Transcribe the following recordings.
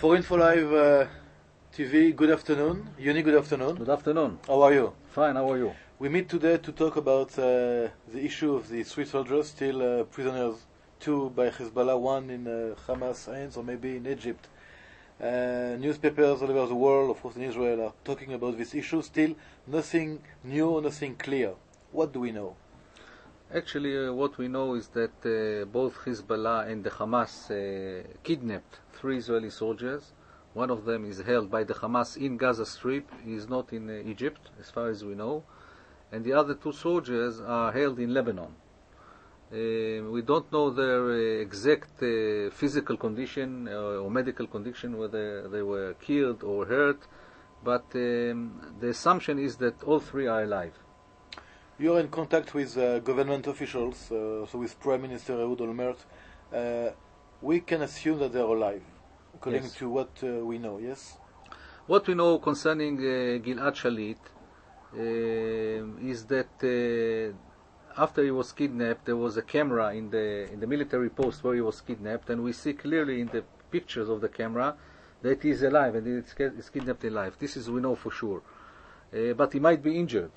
For Infolive TV, good afternoon. Yoni, good afternoon. Good afternoon. How are you? Fine, how are you? We meet today to talk about the issue of the three soldiers still prisoners, two by Hezbollah, one in Hamas hands or maybe in Egypt. Newspapers all over the world, of course in Israel, are talking about this issue. Still nothing new, nothing clear. What do we know? Actually, what we know is that both Hezbollah and the Hamas kidnapped 3 Israeli soldiers. One of them is held by the Hamas in Gaza Strip. He is not in Egypt, as far as we know. And the other 2 soldiers are held in Lebanon. We don't know their exact physical condition or medical condition, whether they were killed or hurt, but the assumption is that all 3 are alive. You are in contact with government officials, so with Prime Minister Ehud Olmert. We can assume that they are alive, according to what we know, yes? What we know concerning Gilad Shalit is that after he was kidnapped, there was a camera in the military post where he was kidnapped, and we see clearly in the pictures of the camera that he is alive and is kidnapped alive. This is we know for sure. But he might be injured.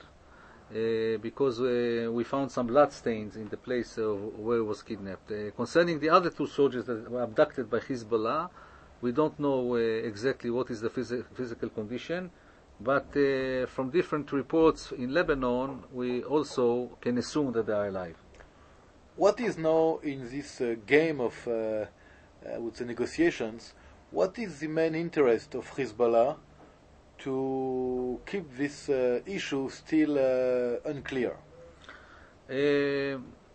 Because we found some blood stains in the place where he was kidnapped. Concerning the other 2 soldiers that were abducted by Hezbollah, we don't know exactly what is the physical condition, but from different reports in Lebanon, we also can assume that they are alive. What is now in this game of I would say negotiations, what is the main interest of Hezbollah to keep this issue still unclear?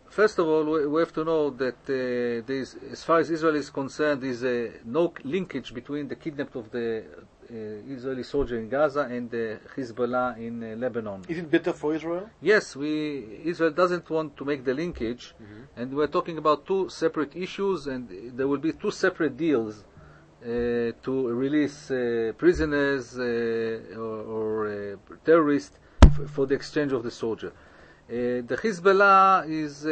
First of all, we have to know that as far as Israel is concerned, there is no linkage between the kidnapping of the Israeli soldier in Gaza and the Hezbollah in Lebanon. Is it better for Israel? Yes, Israel doesn't want to make the linkage, and we're talking about 2 separate issues, and there will be 2 separate deals to release prisoners or terrorists for the exchange of the soldier. The Hezbollah is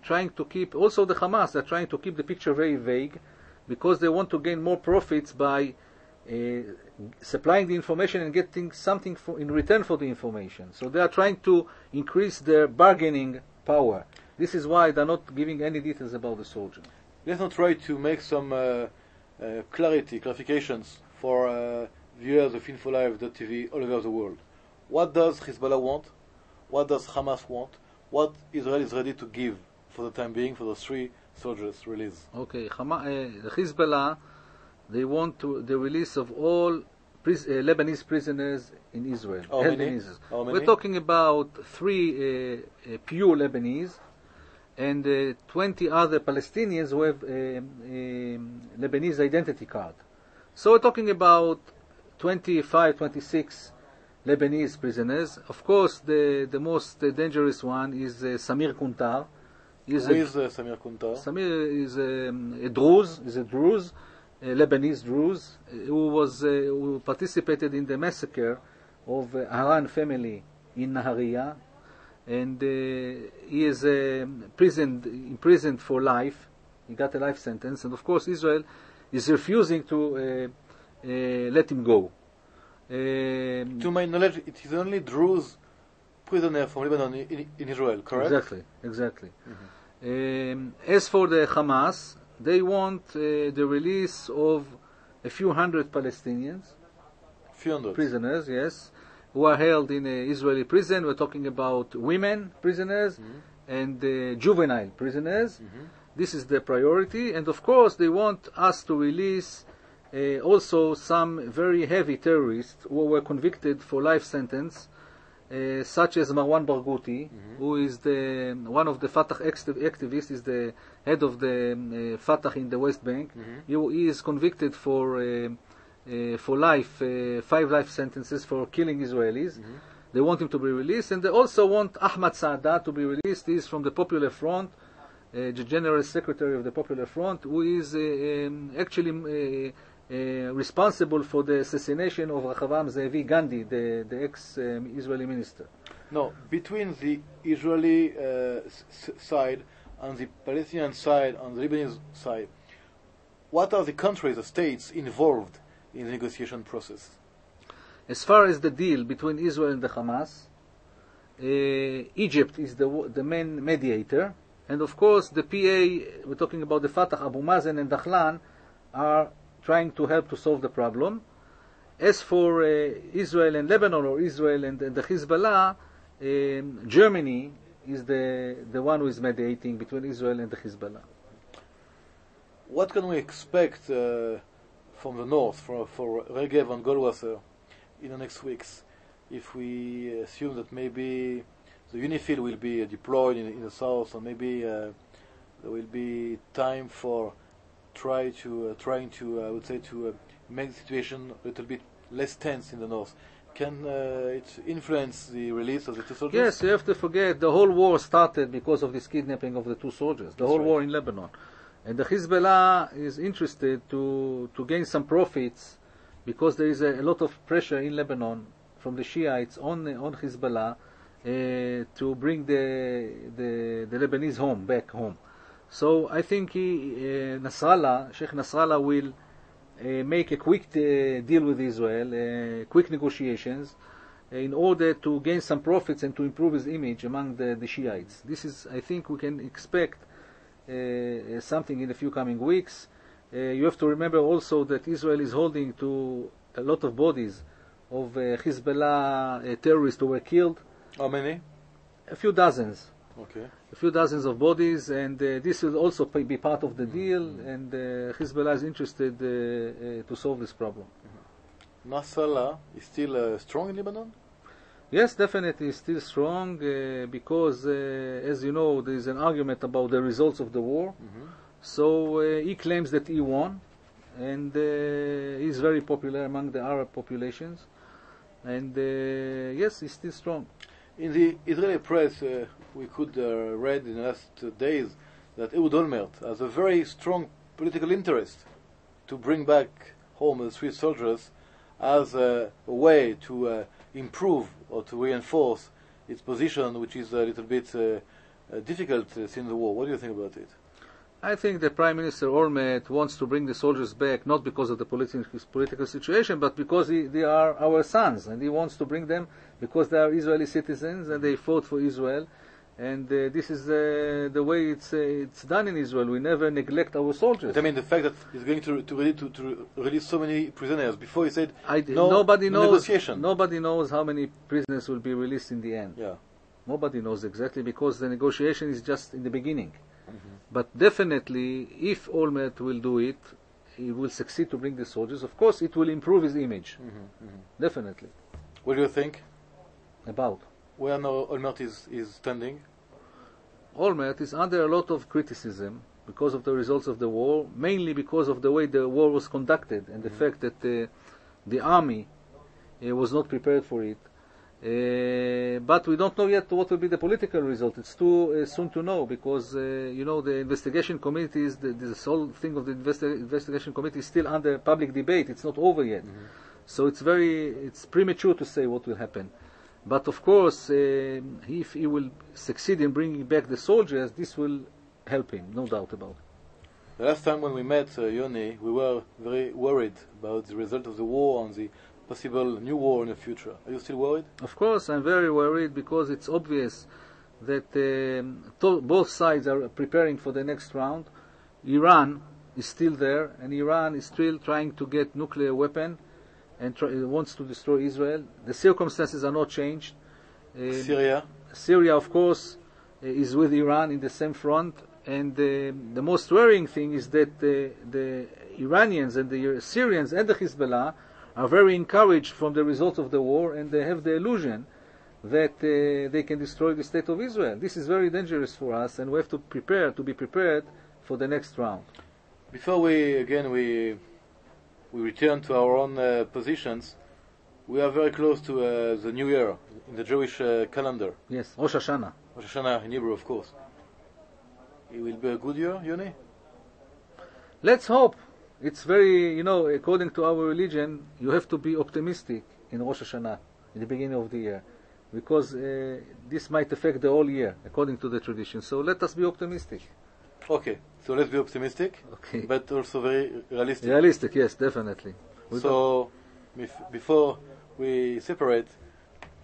trying to keep, also the Hamas, they're trying to keep the picture very vague because they want to gain more profits by supplying the information and getting something in return for the information. So they are trying to increase their bargaining power. This is why they're not giving any details about the soldier. Let's not try to make some clarifications for viewers of Infolive.tv all over the world. What does Hezbollah want? What does Hamas want? What Israel is ready to give for the time being for those 3 soldiers released? Okay, the Hezbollah, they want the release of all Lebanese prisoners in Israel. How many? We're talking about 3 pure Lebanese and 20 other Palestinians who have Lebanese identity card. So we're talking about 25, 26 Lebanese prisoners. Of course, the most dangerous one is Samir Kuntar. Who is Samir Kuntar? Samir is a Druze, a Lebanese Druze, who participated in the massacre of Haran family in Nahariya. And he is imprisoned for life. He got a life sentence, and of course Israel is refusing to let him go. To my knowledge, it is only Druze prisoner from Lebanon in Israel, correct? Exactly. As for the Hamas, they want the release of a few hundred Palestinians, prisoners, yes, who are held in an Israeli prison. We're talking about women prisoners and juvenile prisoners. This is the priority. And of course, they want us to release also some very heavy terrorists who were convicted for life sentence, such as Marwan Barghouti, who is one of the Fatah activists, is the head of the Fatah in the West Bank. He is convicted for life, 5 life sentences for killing Israelis. They want him to be released, and they also want Ahmad Saada to be released. He is from the Popular Front, the General Secretary of the Popular Front, who is actually responsible for the assassination of Rehavam Ze'evi Gandhi, the ex-Israeli minister. No, between the Israeli side and the Palestinian side and the Lebanese side, what are the countries, the states involved in the negotiation process? As far as the deal between Israel and the Hamas, Egypt is the main mediator, and of course the PA, we're talking about the Fatah, Abu Mazen and Dahlan, are trying to help to solve the problem. As for Israel and Lebanon, or Israel and the Hezbollah, Germany is the one who is mediating between Israel and the Hezbollah. What can we expect from the north, for Regev and Goldwasser, in the next weeks, if we assume that maybe the UNIFIL will be deployed in the south, or maybe there will be time for trying to make the situation a little bit less tense in the north? Can it influence the release of the two soldiers? Yes, you have to forget the whole war started because of this kidnapping of the two soldiers, the whole war in Lebanon. And the Hezbollah is interested to gain some profits, because there is a lot of pressure in Lebanon from the Shiites on Hezbollah to bring the Lebanese back home. So I think Sheikh Nasrallah will make a quick deal with Israel, quick negotiations, in order to gain some profits and to improve his image among the Shiites. This is, I think, we can expect something in a few coming weeks. You have to remember also that Israel is holding to a lot of bodies of Hezbollah terrorists who were killed. How many? A few dozens. Okay. A few dozens of bodies, and this will also be part of the deal, and Hezbollah is interested to solve this problem. Nasrallah is still strong in Lebanon? Yes, definitely still strong, because, as you know, there is an argument about the results of the war. So he claims that he won, and he's very popular among the Arab populations. And yes, he's still strong. In the Israeli press, we could read in the last days that Ehud Olmert has a very strong political interest to bring back home the Swiss soldiers as a way to improve or to reinforce its position, which is a little bit difficult since the war. What do you think about it? I think the Prime Minister Olmert wants to bring the soldiers back, not because of the political situation, but because they are our sons, and he wants to bring them because they are Israeli citizens and they fought for Israel. And this is the way it's done in Israel. We never neglect our soldiers. But I mean, the fact that he's going to release so many prisoners. Before he said nobody knows, negotiation. Nobody knows how many prisoners will be released in the end. Yeah. Nobody knows exactly, because the negotiation is just in the beginning. But definitely, if Olmert will do it, he will succeed to bring the soldiers. Of course, it will improve his image. Definitely. What do you think? About? Where now Olmert is standing? Olmert is under a lot of criticism because of the results of the war, mainly because of the way the war was conducted and the fact that the army was not prepared for it. But we don't know yet what will be the political result. It's too soon to know, because the investigation committee this whole thing of the investigation committee is still under public debate. It's not over yet, so it's premature to say what will happen. But of course, if he will succeed in bringing back the soldiers, this will help him, no doubt about it. The last time when we met, Yoni, we were very worried about the result of the war and the possible new war in the future. Are you still worried? Of course, I'm very worried, because it's obvious that both sides are preparing for the next round. Iran is still there, and Iran is still trying to get nuclear weapon and wants to destroy Israel. The circumstances are not changed. Syria, of course, is with Iran in the same front. And the most worrying thing is that the Iranians and the Syrians and the Hezbollah are very encouraged from the results of the war, and they have the illusion that they can destroy the state of Israel. This is very dangerous for us, and we have to be prepared for the next round. Before we return to our own positions, we are very close to the New Year in the Jewish calendar. Yes, Rosh Hashanah. Rosh Hashanah in Hebrew, of course. It will be a good year, Yoni? Let's hope. It's very, according to our religion, you have to be optimistic in Rosh Hashanah, in the beginning of the year, because this might affect the whole year, according to the tradition. So let us be optimistic. Okay, so let's be optimistic, Okay. but also very realistic. Realistic, yes, definitely. So, before we separate,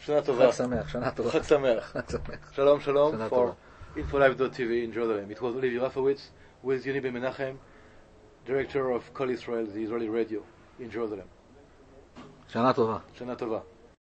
Shana Tova. Chag Sameach, Shana Tova. Chag Sameach. Chag Sameach. Shalom, shalom Shana for Infolive.tv in Jerusalem. It was Olivier Rafowicz with Yoni Menachem, director of Kol Israel, the Israeli radio in Jerusalem. Shana Tova. Shana Tova.